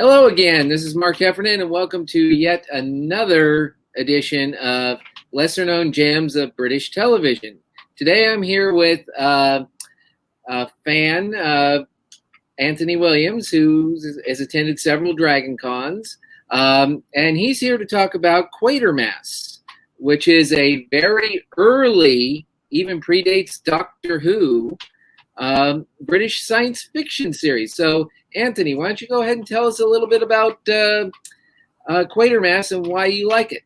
Hello again. This is Mark Heffernan, and welcome to yet another edition of Lesser Known Gems of British Television. Today I'm here with a fan, Anthony Williams, who has attended several Dragon Cons, and he's here to talk about Quatermass, which is a very early, even predates Doctor Who, British science fiction series. So, Anthony, why don't you go ahead and tell us a little bit about Quatermass and why you like it?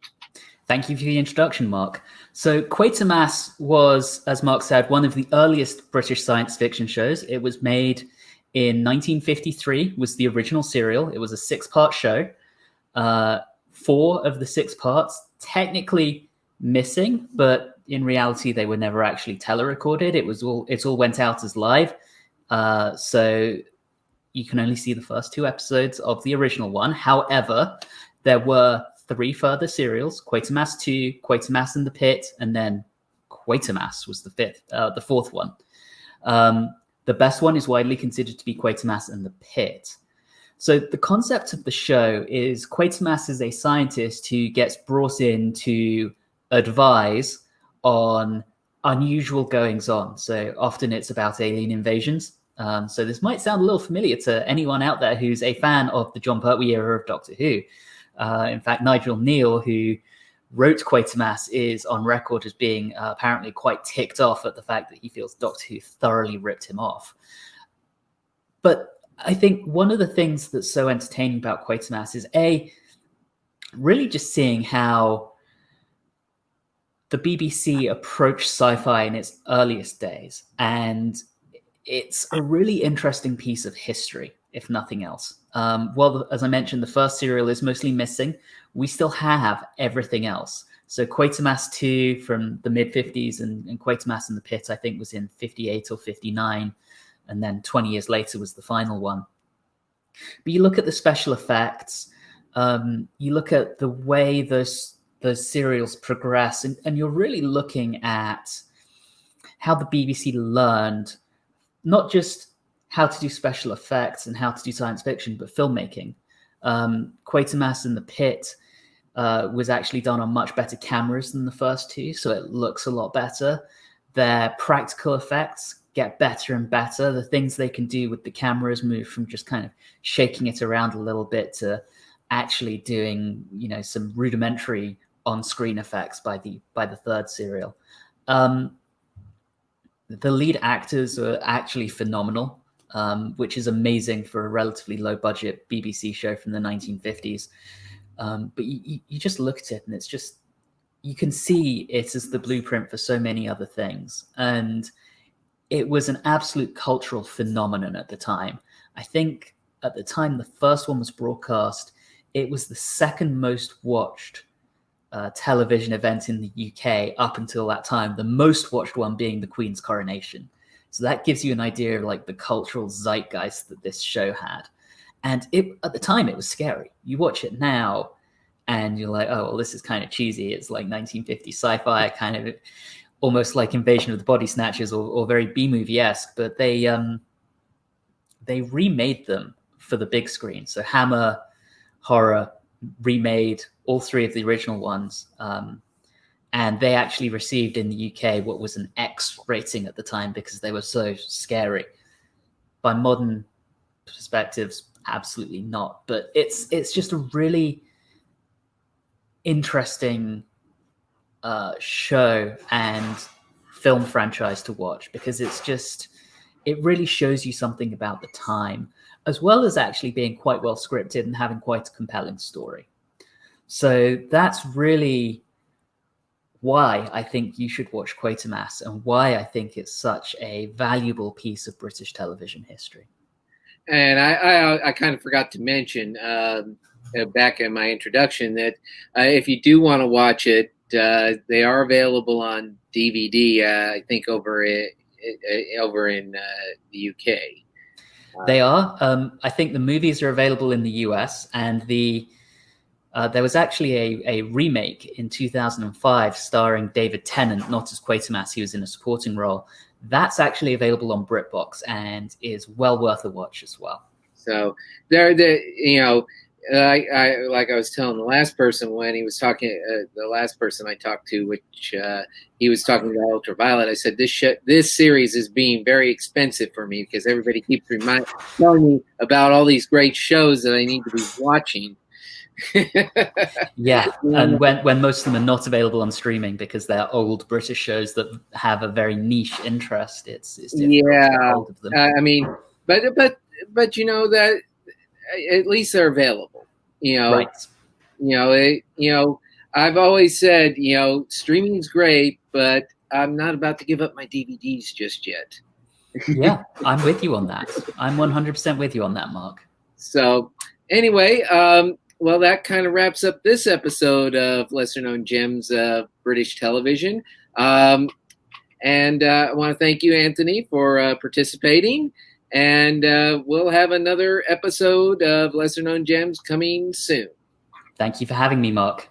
Thank you for the introduction, Mark. So Quatermass was, as Mark said, one of the earliest British science fiction shows. It was made in 1953, was the original serial. It was a 6-part show. 4 of the 6 parts technically missing, but in reality, they were never actually telerecorded. It all went out as live. So you can only see the first 2 episodes of the original one. However, there were 3 further serials: Quatermass 2, Quatermass in the Pit, and then Quatermass was the 4th one. The best one is widely considered to be Quatermass in the Pit. So the concept of the show is Quatermass is a scientist who gets brought in to advise on unusual goings-on. So often it's about alien invasions. So this might sound a little familiar to anyone out there who's a fan of the John Pertwee era of Doctor Who. In fact, Nigel Neal, who wrote Quatermass, is on record as being apparently quite ticked off at the fact that he feels Doctor Who thoroughly ripped him off. But I think one of the things that's so entertaining about Quatermass is really just seeing how the BBC approached sci-fi in its earliest days. And it's a really interesting piece of history, if nothing else. Well, as I mentioned, the first serial is mostly missing. We still have everything else. So Quatermass 2 from the mid-50s and Quatermass in the Pit, I think, was in 58 or 59. And then 20 years later was the final one. But you look at the special effects, you look at the way those serials progress, and you're really looking at how the BBC learned not just how to do special effects and how to do science fiction, but filmmaking. Quatermass in the Pit was actually done on much better cameras than the first 2, so it looks a lot better. Their practical effects get better and better. The things they can do with the cameras move from just kind of shaking it around a little bit to actually doing, some rudimentary on-screen effects by the 3rd serial. The lead actors are actually phenomenal, which is amazing for a relatively low-budget BBC show from the 1950s. But you just look at it, and it's just, you can see it as the blueprint for so many other things. And it was an absolute cultural phenomenon at the time. I think at the time the first one was broadcast, it was the 2nd most watched television event in the UK up until that time, the most watched one being the Queen's coronation. So that gives you an idea of like the cultural zeitgeist that this show had. And at the time, it was scary. You watch it now and you're like, oh, well, this is kind of cheesy. It's like 1950 sci-fi, kind of almost like Invasion of the Body Snatchers or very B-movie-esque. But they remade them for the big screen. So Hammer Horror remade all 3 of the original ones. And they actually received in the UK what was an X rating at the time because they were so scary. By modern perspectives, absolutely not. But it's just a really interesting show and film franchise to watch because it really shows you something about the time, as well as actually being quite well scripted and having quite a compelling story. So that's really why I think you should watch Quatermass and why I think it's such a valuable piece of British television history. And I kind of forgot to mention back in my introduction that if you do want to watch it, they are available on DVD, I think over in the UK. They are. I think the movies are available in the US, and there was actually a remake in 2005 starring David Tennant, not as Quatermass, he was in a supporting role. That's actually available on BritBox and is well worth a watch as well. So I like I was telling the last person when he was talking, the last person I talked to, which he was talking about Ultraviolet. I said this series is being very expensive for me because everybody keeps telling me about all these great shows that I need to be watching. Yeah, and when most of them are not available on streaming because they're old British shows that have a very niche interest, it's difficult to get hold of them. I mean, but that at least they're available. Right. I've always said, streaming's great, but I'm not about to give up my DVDs just yet. Yeah, I'm with you on that. I'm 100% with you on that, Mark. So anyway, well, that kind of wraps up this episode of Lesser Known Gems of British Television. And I want to thank you, Anthony, for participating. And we'll have another episode of Lesser Known Gems coming soon. Thank you for having me, Mark.